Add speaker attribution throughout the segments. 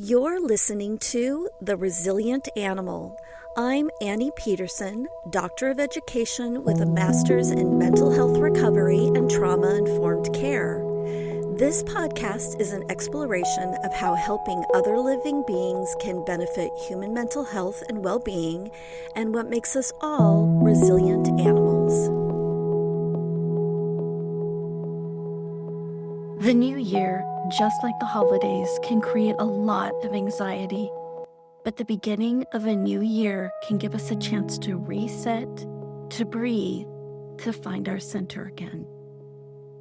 Speaker 1: You're listening to The Resilient Animal. I'm Annie Petersen, Doctor of Education with a Master's in Mental Health Recovery and Trauma-Informed Care. This podcast is an exploration of how helping other living beings can benefit human mental health and well-being, and what makes us all resilient animals.
Speaker 2: The new year, just like the holidays, can create a lot of anxiety. But the beginning of a new year can give us a chance to reset, to breathe, to find our center again.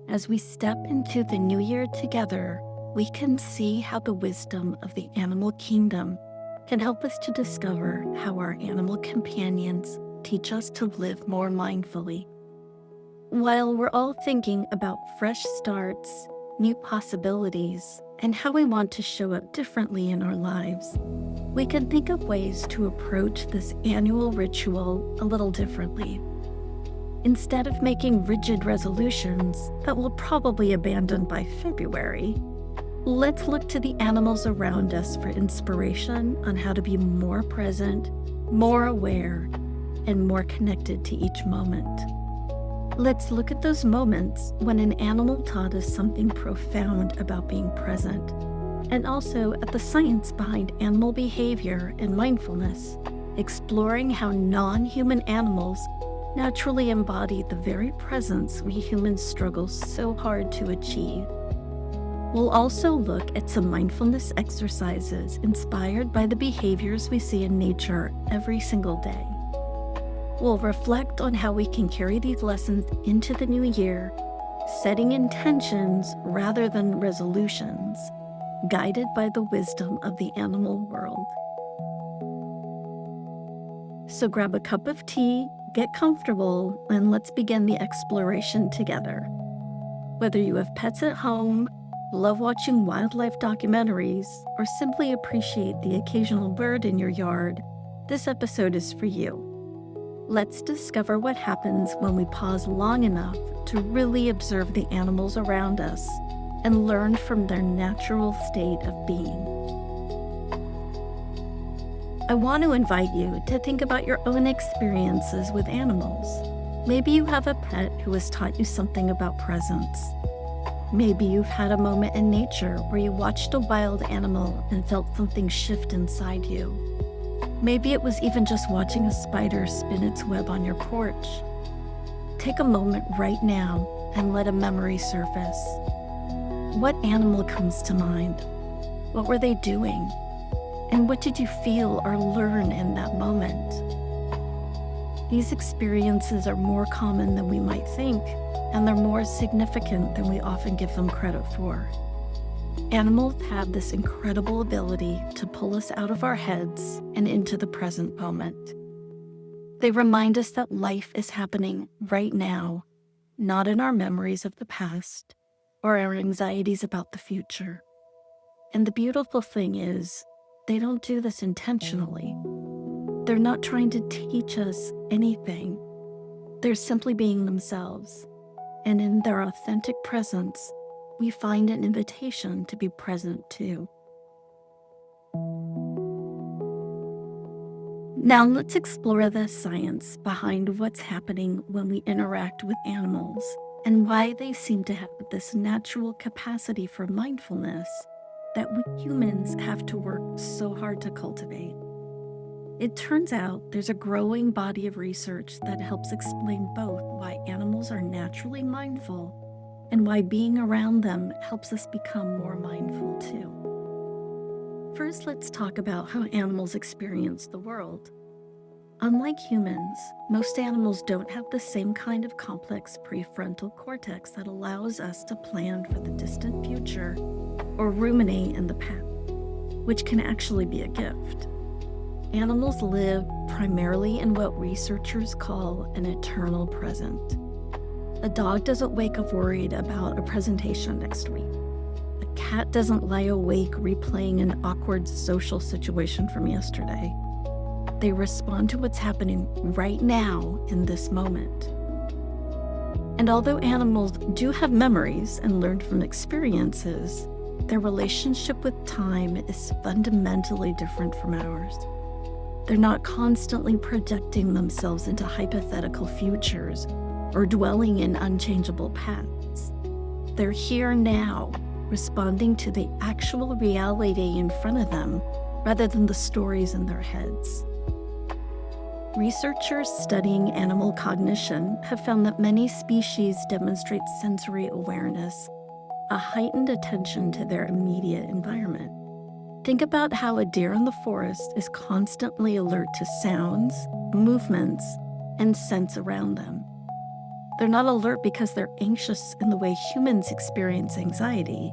Speaker 2: As we step into the new year together, we can see how the wisdom of the animal kingdom can help us to discover how our animal companions teach us to live more mindfully. While we're all thinking about fresh starts, new possibilities, and how we want to show up differently in our lives, we can think of ways to approach this annual ritual a little differently. Instead of making rigid resolutions that we'll probably abandon by February, let's look to the animals around us for inspiration on how to be more present, more aware, and more connected to each moment. Let's look at those moments when an animal taught us something profound about being present, and also at the science behind animal behavior and mindfulness, exploring how non-human animals naturally embody the very presence we humans struggle so hard to achieve. We'll also look at some mindfulness exercises inspired by the behaviors we see in nature every single day. We'll reflect on how we can carry these lessons into the new year, setting intentions rather than resolutions, guided by the wisdom of the animal world. So grab a cup of tea, get comfortable, and let's begin the exploration together. Whether you have pets at home, love watching wildlife documentaries, or simply appreciate the occasional bird in your yard, this episode is for you. Let's discover what happens when we pause long enough to really observe the animals around us and learn from their natural state of being. I want to invite you to think about your own experiences with animals. Maybe you have a pet who has taught you something about presence. Maybe you've had a moment in nature where you watched a wild animal and felt something shift inside you. Maybe it was even just watching a spider spin its web on your porch. Take a moment right now and let a memory surface. What animal comes to mind? What were they doing? And what did you feel or learn in that moment? These experiences are more common than we might think, and they're more significant than we often give them credit for. Animals have this incredible ability to pull us out of our heads and into the present moment. They remind us that life is happening right now, not in our memories of the past or our anxieties about the future. And the beautiful thing is, they don't do this intentionally. They're not trying to teach us anything. They're simply being themselves. And in their authentic presence, we find an invitation to be present too. Now let's explore the science behind what's happening when we interact with animals and why they seem to have this natural capacity for mindfulness that we humans have to work so hard to cultivate. It turns out there's a growing body of research that helps explain both why animals are naturally mindful and why being around them helps us become more mindful too. First, let's talk about how animals experience the world. Unlike humans, most animals don't have the same kind of complex prefrontal cortex that allows us to plan for the distant future or ruminate in the past, which can actually be a gift. Animals live primarily in what researchers call an eternal present. A dog doesn't wake up worried about a presentation next week. A cat doesn't lie awake replaying an awkward social situation from yesterday. They respond to what's happening right now in this moment. And although animals do have memories and learn from experiences, their relationship with time is fundamentally different from ours. They're not constantly projecting themselves into hypothetical futures or dwelling in unchangeable paths. They're here now, responding to the actual reality in front of them rather than the stories in their heads. Researchers studying animal cognition have found that many species demonstrate sensory awareness, a heightened attention to their immediate environment. Think about how a deer in the forest is constantly alert to sounds, movements, and scents around them. They're not alert because they're anxious in the way humans experience anxiety.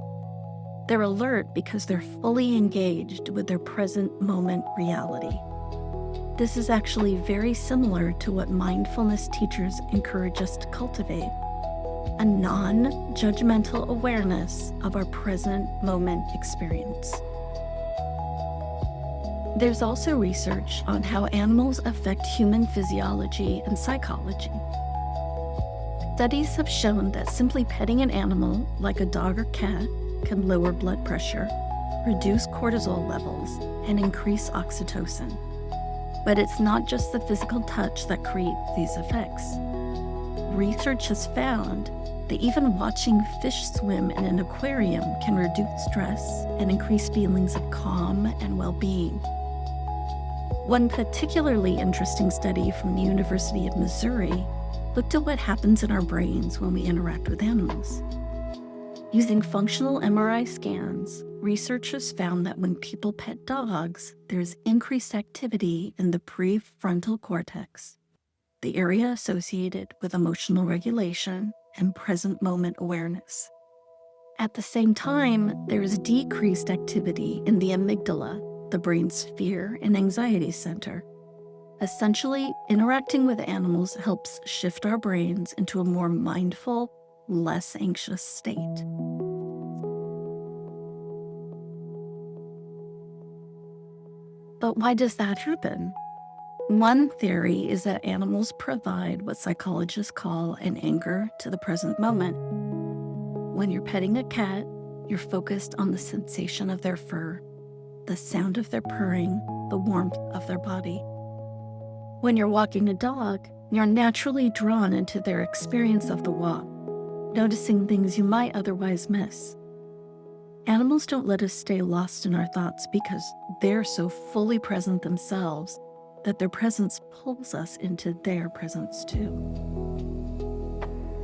Speaker 2: They're alert because they're fully engaged with their present moment reality. This is actually very similar to what mindfulness teachers encourage us to cultivate, a non-judgmental awareness of our present moment experience. There's also research on how animals affect human physiology and psychology. Studies have shown that simply petting an animal, like a dog or cat, can lower blood pressure, reduce cortisol levels, and increase oxytocin. But it's not just the physical touch that creates these effects. Research has found that even watching fish swim in an aquarium can reduce stress and increase feelings of calm and well-being. One particularly interesting study from the University of Missouri looked at what happens in our brains when we interact with animals. Using functional MRI scans, researchers found that when people pet dogs, there's increased activity in the prefrontal cortex, the area associated with emotional regulation and present moment awareness. At the same time, there is decreased activity in the amygdala, the brain's fear and anxiety center. Essentially, interacting with animals helps shift our brains into a more mindful, less anxious state. But why does that happen? One theory is that animals provide what psychologists call an anchor to the present moment. When you're petting a cat, you're focused on the sensation of their fur, the sound of their purring, the warmth of their body. When you're walking a dog, you're naturally drawn into their experience of the walk, noticing things you might otherwise miss. Animals don't let us stay lost in our thoughts because they're so fully present themselves that their presence pulls us into their presence too.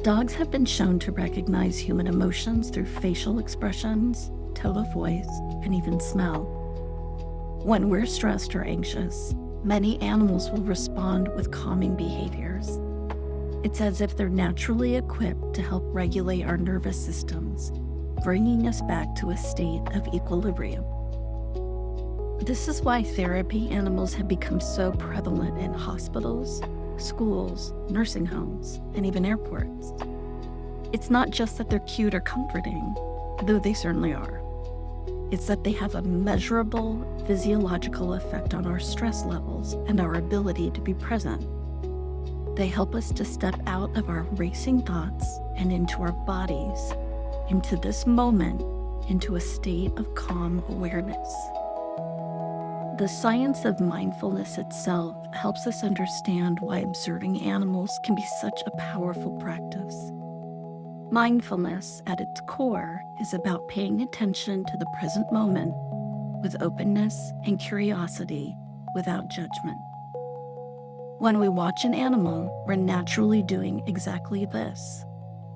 Speaker 2: Dogs have been shown to recognize human emotions through facial expressions, tone of voice, and even smell. When we're stressed or anxious, many animals will respond with calming behaviors. It's as if they're naturally equipped to help regulate our nervous systems, bringing us back to a state of equilibrium. This is why therapy animals have become so prevalent in hospitals, schools, nursing homes, and even airports. It's not just that they're cute or comforting, though they certainly are. It's that they have a measurable physiological effect on our stress levels and our ability to be present. They help us to step out of our racing thoughts and into our bodies, into this moment, into a state of calm awareness. The science of mindfulness itself helps us understand why observing animals can be such a powerful practice. Mindfulness, at its core, is about paying attention to the present moment with openness and curiosity without judgment. When we watch an animal, we're naturally doing exactly this.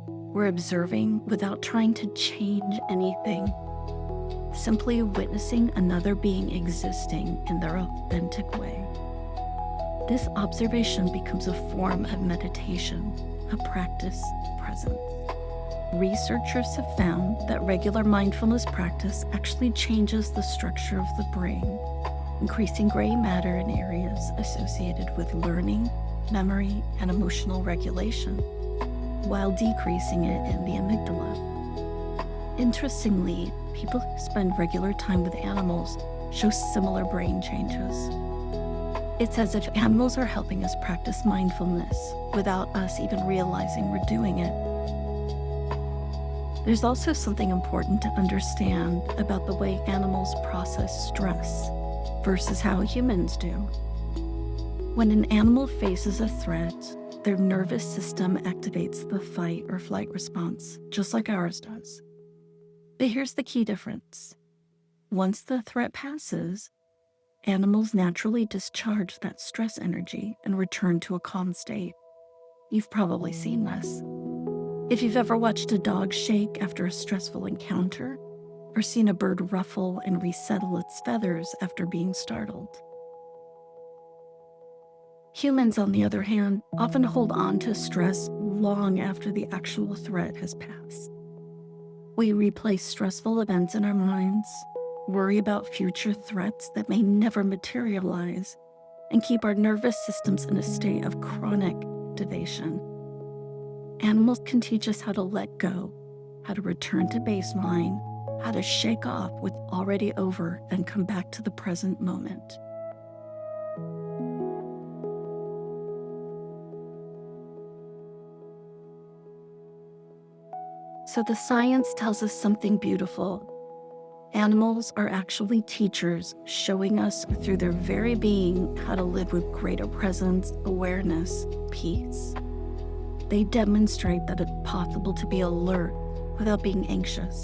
Speaker 2: We're observing without trying to change anything, simply witnessing another being existing in their authentic way. This observation becomes a form of meditation, a practice of presence. Researchers have found that regular mindfulness practice actually changes the structure of the brain, increasing gray matter in areas associated with learning, memory, and emotional regulation, while decreasing it in the amygdala. Interestingly, people who spend regular time with animals show similar brain changes. It's as if animals are helping us practice mindfulness without us even realizing we're doing it. There's also something important to understand about the way animals process stress versus how humans do. When an animal faces a threat, their nervous system activates the fight or flight response, just like ours does. But here's the key difference. Once the threat passes, animals naturally discharge that stress energy and return to a calm state. You've probably seen this. If you've ever watched a dog shake after a stressful encounter, or seen a bird ruffle and resettle its feathers after being startled. Humans, on the other hand, often hold on to stress long after the actual threat has passed. We replay stressful events in our minds, worry about future threats that may never materialize, and keep our nervous systems in a state of chronic activation. Animals can teach us how to let go, how to return to baseline, how to shake off what's already over and come back to the present moment. So the science tells us something beautiful. Animals are actually teachers, showing us through their very being how to live with greater presence, awareness, peace. They demonstrate that it's possible to be alert without being anxious,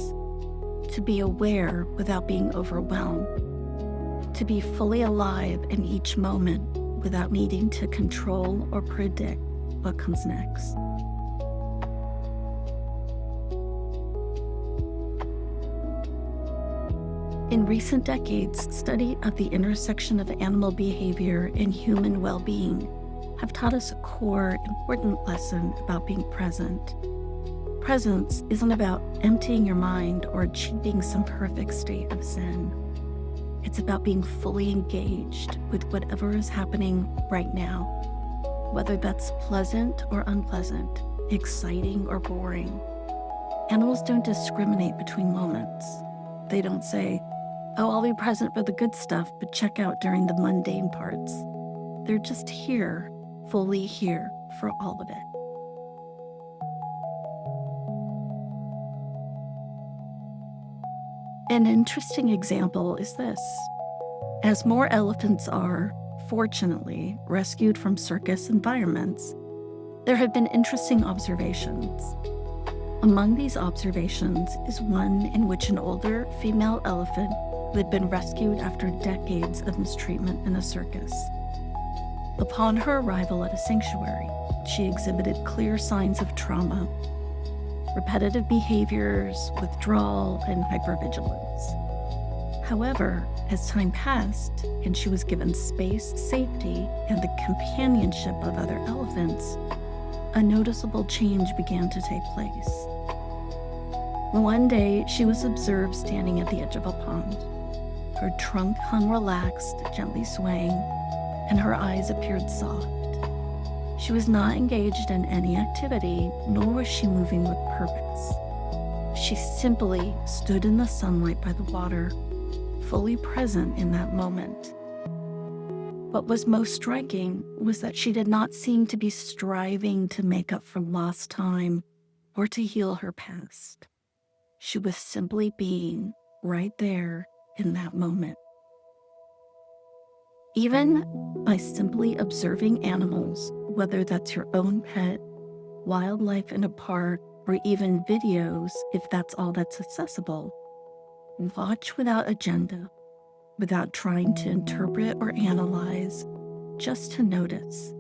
Speaker 2: to be aware without being overwhelmed, to be fully alive in each moment without needing to control or predict what comes next. In recent decades, study of the intersection of animal behavior and human well-being have taught us a core, important lesson about being present. Presence isn't about emptying your mind or achieving some perfect state of zen. It's about being fully engaged with whatever is happening right now, whether that's pleasant or unpleasant, exciting or boring. Animals don't discriminate between moments. They don't say, "Oh, I'll be present for the good stuff, but check out during the mundane parts." They're just here, fully here for all of it. An interesting example is this. As more elephants are, fortunately, rescued from circus environments, there have been interesting observations. Among these observations is one in which an older female elephant who had been rescued after decades of mistreatment in a circus. Upon her arrival at a sanctuary, she exhibited clear signs of trauma, repetitive behaviors, withdrawal, and hypervigilance. However, as time passed and she was given space, safety, and the companionship of other elephants, a noticeable change began to take place. One day, she was observed standing at the edge of a pond. Her trunk hung relaxed, gently swaying, and her eyes appeared soft. She was not engaged in any activity, nor was she moving with purpose. She simply stood in the sunlight by the water, fully present in that moment. What was most striking was that she did not seem to be striving to make up for lost time or to heal her past. She was simply being right there in that moment. Even by simply observing animals, whether that's your own pet, wildlife in a park, or even videos, if that's all that's accessible, watch without agenda, without trying to interpret or analyze, just to notice.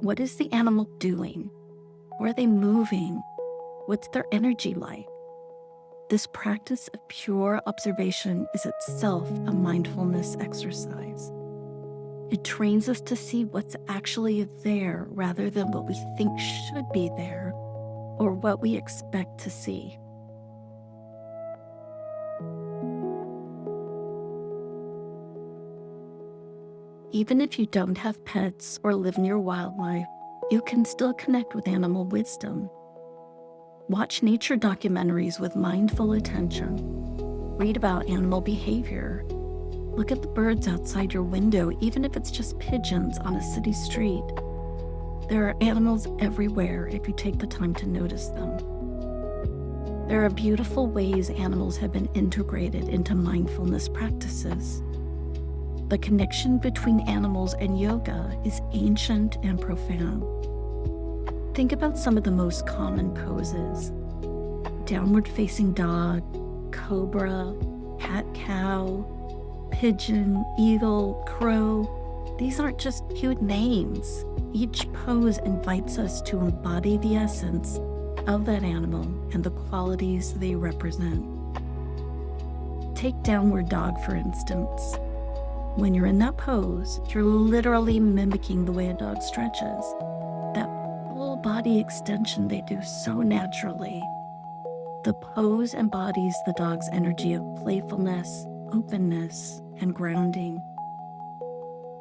Speaker 2: What is the animal doing? Where are they moving? What's their energy like? This practice of pure observation is itself a mindfulness exercise. It trains us to see what's actually there rather than what we think should be there or what we expect to see. Even if you don't have pets or live near wildlife, you can still connect with animal wisdom. Watch nature documentaries with mindful attention. Read about animal behavior. Look at the birds outside your window, even if it's just pigeons on a city street. There are animals everywhere if you take the time to notice them. There are beautiful ways animals have been integrated into mindfulness practices. The connection between animals and yoga is ancient and profound. Think about some of the most common poses: downward facing dog, cobra, cat-cow, pigeon, eagle, crow. These aren't just cute names. Each pose invites us to embody the essence of that animal and the qualities they represent. Take downward dog, for instance. When you're in that pose, you're literally mimicking the way a dog stretches. That full body extension they do so naturally. The pose embodies the dog's energy of playfulness, openness, and grounding.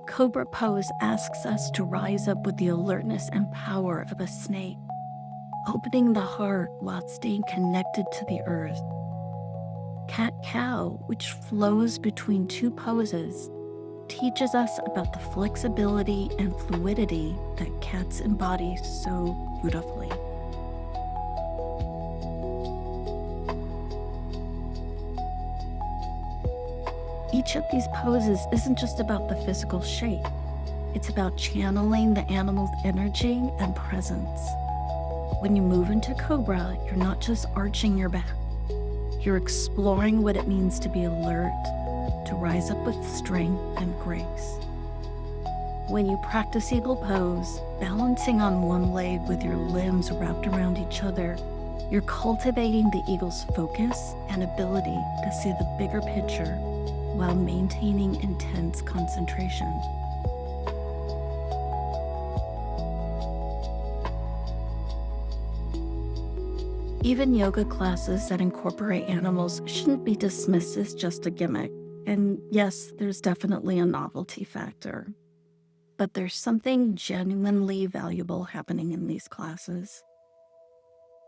Speaker 2: Cobra pose asks us to rise up with the alertness and power of a snake, opening the heart while staying connected to the earth. Cat-cow, which flows between two poses, teaches us about the flexibility and fluidity that cats embody so beautifully. Each of these poses isn't just about the physical shape. It's about channeling the animal's energy and presence. When you move into Cobra, you're not just arching your back. You're exploring what it means to be alert, to rise up with strength and grace. When you practice Eagle Pose, balancing on one leg with your limbs wrapped around each other, you're cultivating the eagle's focus and ability to see the bigger picture while maintaining intense concentration. Even yoga classes that incorporate animals shouldn't be dismissed as just a gimmick. And yes, there's definitely a novelty factor. But there's something genuinely valuable happening in these classes.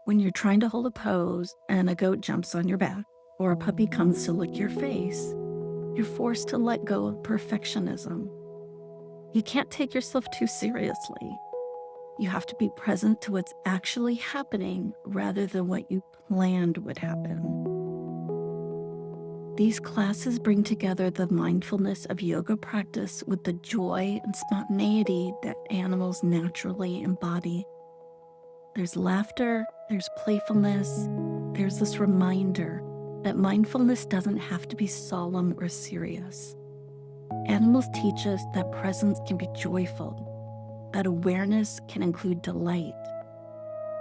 Speaker 2: When you're trying to hold a pose and a goat jumps on your back, or a puppy comes to lick your face, you're forced to let go of perfectionism. You can't take yourself too seriously. You have to be present to what's actually happening rather than what you planned would happen. These classes bring together the mindfulness of yoga practice with the joy and spontaneity that animals naturally embody. There's laughter, there's playfulness, there's this reminder that mindfulness doesn't have to be solemn or serious. Animals teach us that presence can be joyful, that awareness can include delight.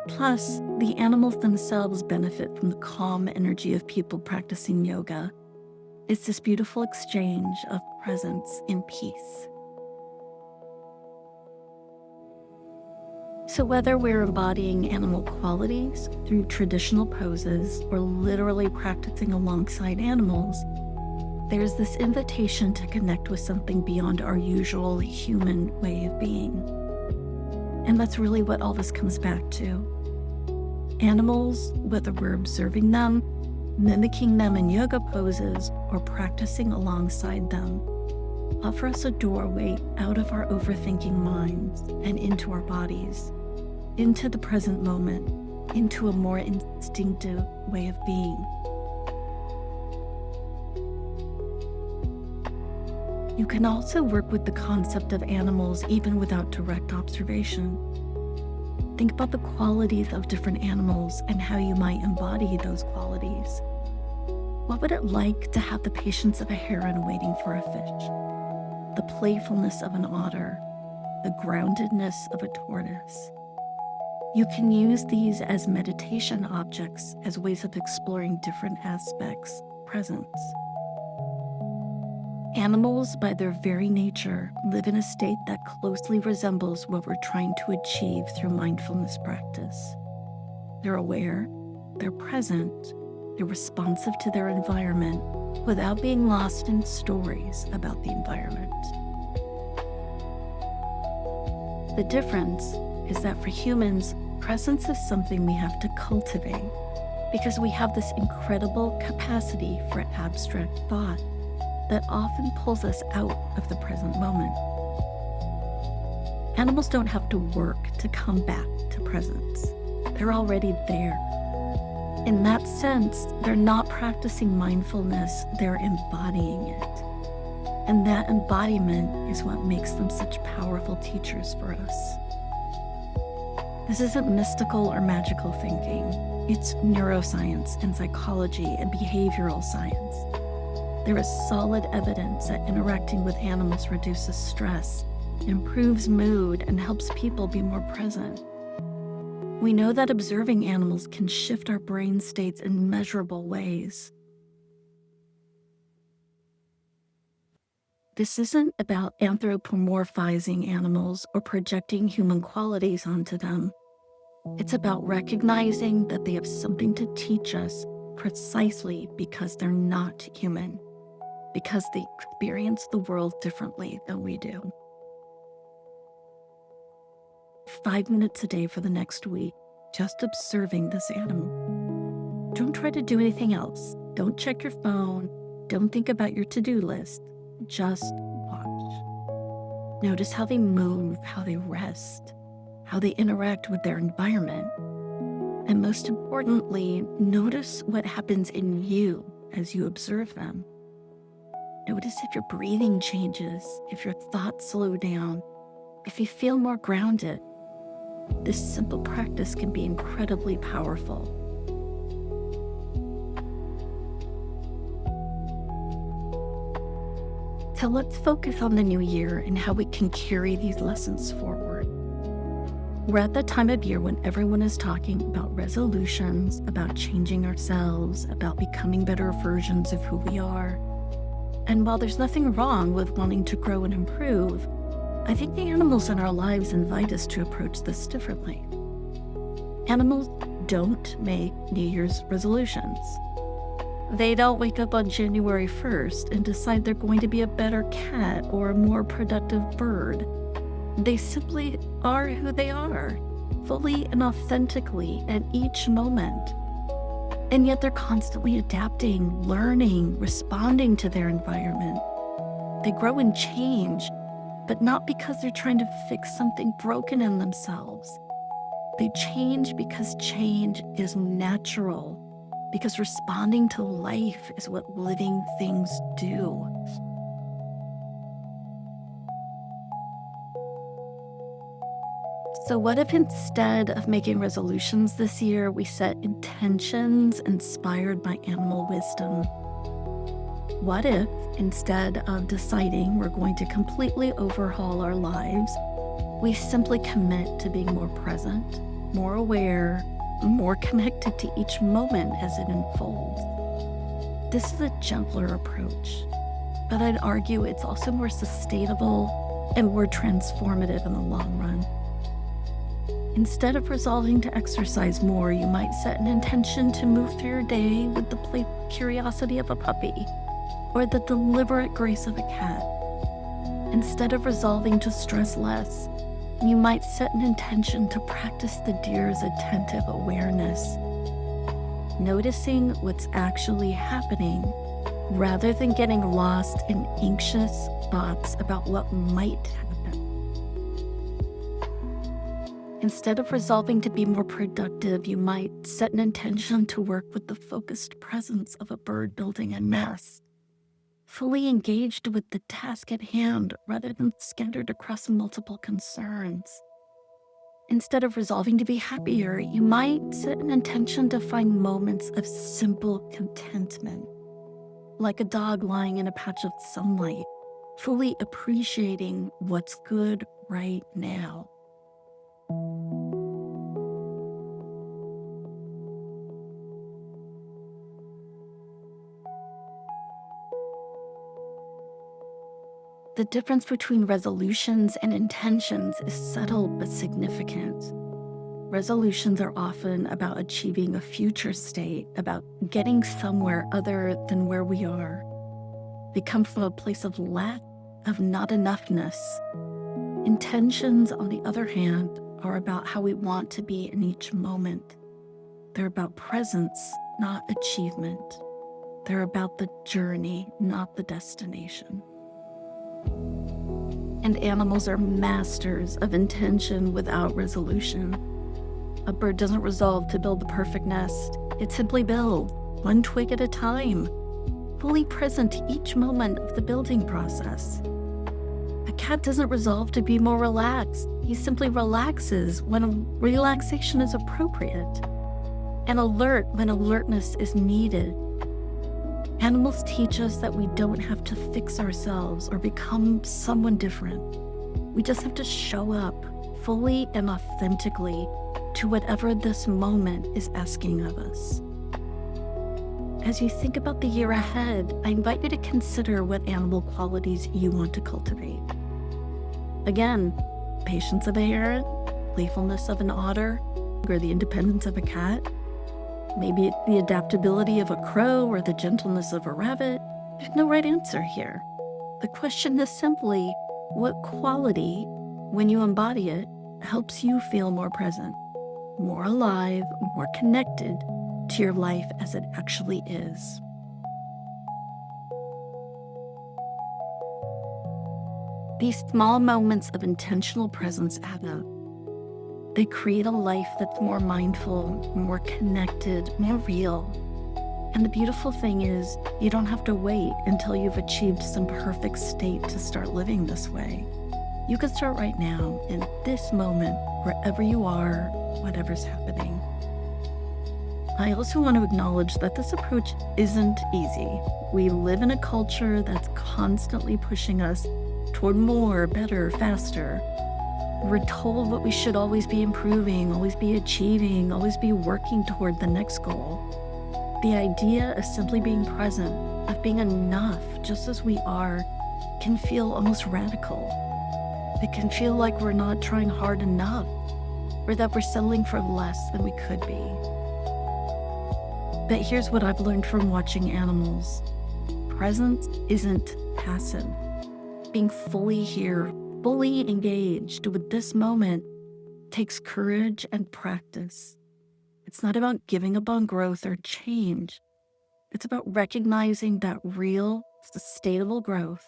Speaker 2: Plus, the animals themselves benefit from the calm energy of people practicing yoga. It's this beautiful exchange of presence in peace. So whether we're embodying animal qualities through traditional poses or literally practicing alongside animals, there's this invitation to connect with something beyond our usual human way of being. And that's really what all this comes back to. Animals, whether we're observing them, mimicking them in yoga poses, or practicing alongside them, offer us a doorway out of our overthinking minds and into our bodies, into the present moment, into a more instinctive way of being. You can also work with the concept of animals even without direct observation. Think about the qualities of different animals and how you might embody those qualities. What would it like to have the patience of a heron waiting for a fish? The playfulness of an otter, the groundedness of a tortoise. You can use these as meditation objects, as ways of exploring different aspects of presence. Animals, by their very nature, live in a state that closely resembles what we're trying to achieve through mindfulness practice. They're aware, they're present, they're responsive to their environment without being lost in stories about the environment. The difference is that for humans, presence is something we have to cultivate because we have this incredible capacity for abstract thought that often pulls us out of the present moment. Animals don't have to work to come back to presence. They're already there. In that sense, they're not practicing mindfulness, they're embodying it. And that embodiment is what makes them such powerful teachers for us. This isn't mystical or magical thinking. It's neuroscience and psychology and behavioral science. There is solid evidence that interacting with animals reduces stress, improves mood, and helps people be more present. We know that observing animals can shift our brain states in measurable ways. This isn't about anthropomorphizing animals or projecting human qualities onto them. It's about recognizing that they have something to teach us precisely because they're not human, because they experience the world differently than we do. 5 minutes a day for the next week, just observing this animal. Don't try to do anything else. Don't check your phone. Don't think about your to-do list. Just watch. Notice how they move, how they rest, how they interact with their environment. And most importantly, notice what happens in you as you observe them. Notice if your breathing changes, if your thoughts slow down, if you feel more grounded. This simple practice can be incredibly powerful. So let's focus on the new year and how we can carry these lessons forward. We're at the time of year when everyone is talking about resolutions, about changing ourselves, about becoming better versions of who we are. And while there's nothing wrong with wanting to grow and improve, I think the animals in our lives invite us to approach this differently. Animals don't make New Year's resolutions. They don't wake up on January 1st and decide they're going to be a better cat or a more productive bird. They simply are who they are, fully and authentically at each moment. And yet they're constantly adapting, learning, responding to their environment. They grow and change, but not because they're trying to fix something broken in themselves. They change because change is natural, because responding to life is what living things do. So what if instead of making resolutions this year, we set intentions inspired by animal wisdom? What if, instead of deciding we're going to completely overhaul our lives, we simply commit to being more present, more aware, more connected to each moment as it unfolds? This is a gentler approach, but I'd argue it's also more sustainable and more transformative in the long run. Instead of resolving to exercise more, you might set an intention to move through your day with the playful curiosity of a puppy, or the deliberate grace of a cat. Instead of resolving to stress less, you might set an intention to practice the deer's attentive awareness, noticing what's actually happening rather than getting lost in anxious thoughts about what might happen. Instead of resolving to be more productive, you might set an intention to work with the focused presence of a bird building a nest, fully engaged with the task at hand rather than scattered across multiple concerns. Instead of resolving to be happier, you might set an intention to find moments of simple contentment, like a dog lying in a patch of sunlight, fully appreciating what's good right now. The difference between resolutions and intentions is subtle but significant. Resolutions are often about achieving a future state, about getting somewhere other than where we are. They come from a place of lack, of not enoughness. Intentions, on the other hand, are about how we want to be in each moment. They're about presence, not achievement. They're about the journey, not the destination. And animals are masters of intention without resolution. A bird doesn't resolve to build the perfect nest. It simply builds, one twig at a time, fully present to each moment of the building process. A cat doesn't resolve to be more relaxed. He simply relaxes when relaxation is appropriate, and alert when alertness is needed. Animals teach us that we don't have to fix ourselves or become someone different. We just have to show up fully and authentically to whatever this moment is asking of us. As you think about the year ahead, I invite you to consider what animal qualities you want to cultivate. Again, patience of a heron, playfulness of an otter, or the independence of a cat. Maybe it's the adaptability of a crow or the gentleness of a rabbit. There's no right answer here. The question is simply, what quality, when you embody it, helps you feel more present, more alive, more connected to your life as it actually is? These small moments of intentional presence add up. They create a life that's more mindful, more connected, more real. And the beautiful thing is, you don't have to wait until you've achieved some perfect state to start living this way. You can start right now, in this moment, wherever you are, whatever's happening. I also want to acknowledge that this approach isn't easy. We live in a culture that's constantly pushing us toward more, better, faster. We're told what we should always be improving, always be achieving, always be working toward the next goal. The idea of simply being present, of being enough just as we are, can feel almost radical. It can feel like we're not trying hard enough, or that we're settling for less than we could be. But here's what I've learned from watching animals. Presence isn't passive. Being fully here, fully engaged with this moment takes courage and practice. It's not about giving up on growth or change. It's about recognizing that real, sustainable growth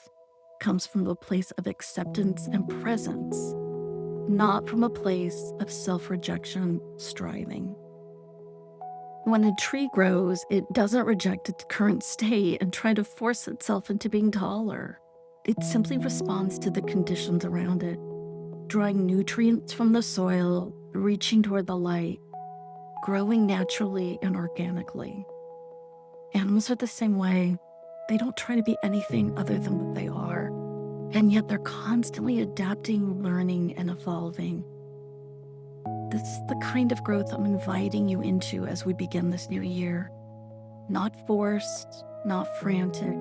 Speaker 2: comes from a place of acceptance and presence, not from a place of self-rejection, striving. When a tree grows, it doesn't reject its current state and try to force itself into being taller. It simply responds to the conditions around it, drawing nutrients from the soil, reaching toward the light, growing naturally and organically. Animals are the same way. They don't try to be anything other than what they are, and yet they're constantly adapting, learning, and evolving. This is the kind of growth I'm inviting you into as we begin this new year. Not forced, not frantic,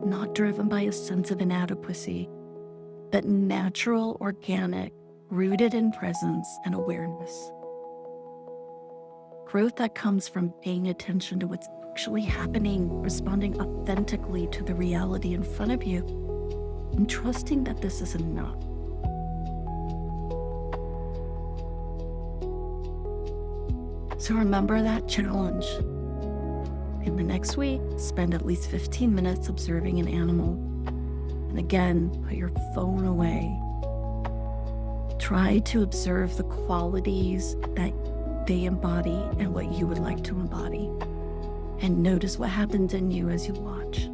Speaker 2: not driven by a sense of inadequacy, but natural, organic, rooted in presence and awareness. Growth that comes from paying attention to what's actually happening, responding authentically to the reality in front of you, and trusting that this is enough. So remember that challenge. In the next week, spend at least 15 minutes observing an animal. And again, put your phone away. Try to observe the qualities that they embody and what you would like to embody. And notice what happens in you as you watch.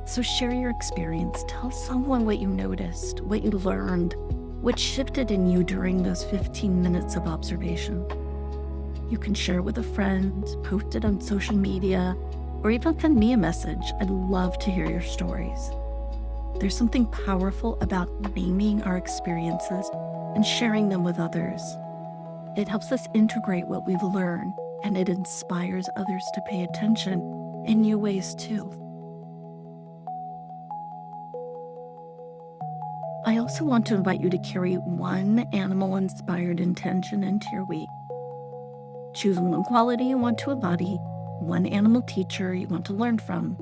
Speaker 2: So share your experience. Tell someone what you noticed, what you learned, what shifted in you during those 15 minutes of observation. You can share with a friend, post it on social media, or even send me a message. I'd love to hear your stories. There's something powerful about naming our experiences and sharing them with others. It helps us integrate what we've learned, and it inspires others to pay attention in new ways too. I also want to invite you to carry one animal-inspired intention into your week. Choose one quality you want to embody, one animal teacher you want to learn from,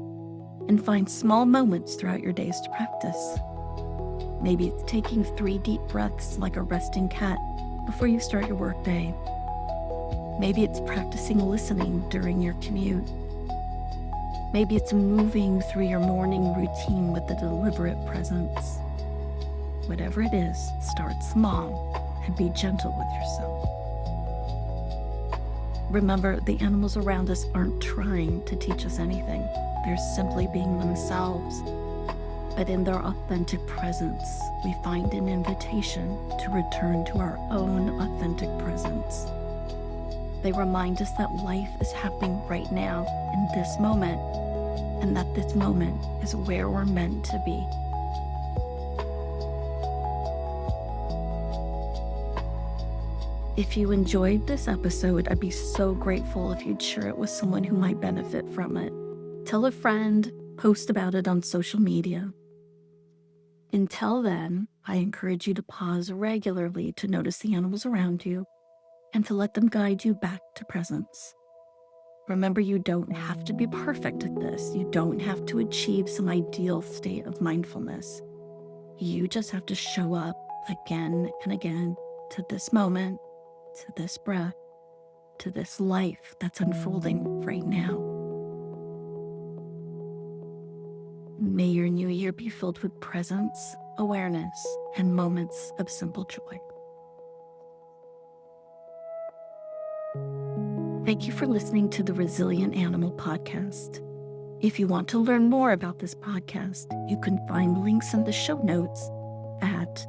Speaker 2: and find small moments throughout your days to practice. Maybe it's taking 3 deep breaths like a resting cat before you start your workday. Maybe it's practicing listening during your commute. Maybe it's moving through your morning routine with a deliberate presence. Whatever it is, start small and be gentle with yourself. Remember, the animals around us aren't trying to teach us anything. They're simply being themselves. But in their authentic presence, we find an invitation to return to our own authentic presence. They remind us that life is happening right now, in this moment, and that this moment is where we're meant to be. If you enjoyed this episode, I'd be so grateful if you'd share it with someone who might benefit from it. Tell a friend, post about it on social media. Until then, I encourage you to pause regularly to notice the animals around you and to let them guide you back to presence. Remember, you don't have to be perfect at this. You don't have to achieve some ideal state of mindfulness. You just have to show up again and again to this moment, to this breath, to this life that's unfolding right now. May your new year be filled with presence, awareness, and moments of simple joy. Thank you for listening to the Resilient Animal Podcast. If you want to learn more about this podcast, you can find links in the show notes at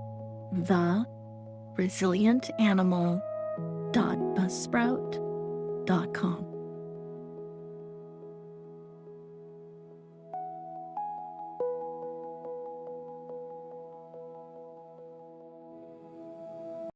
Speaker 2: theresilientanimal.buzzsprout.com.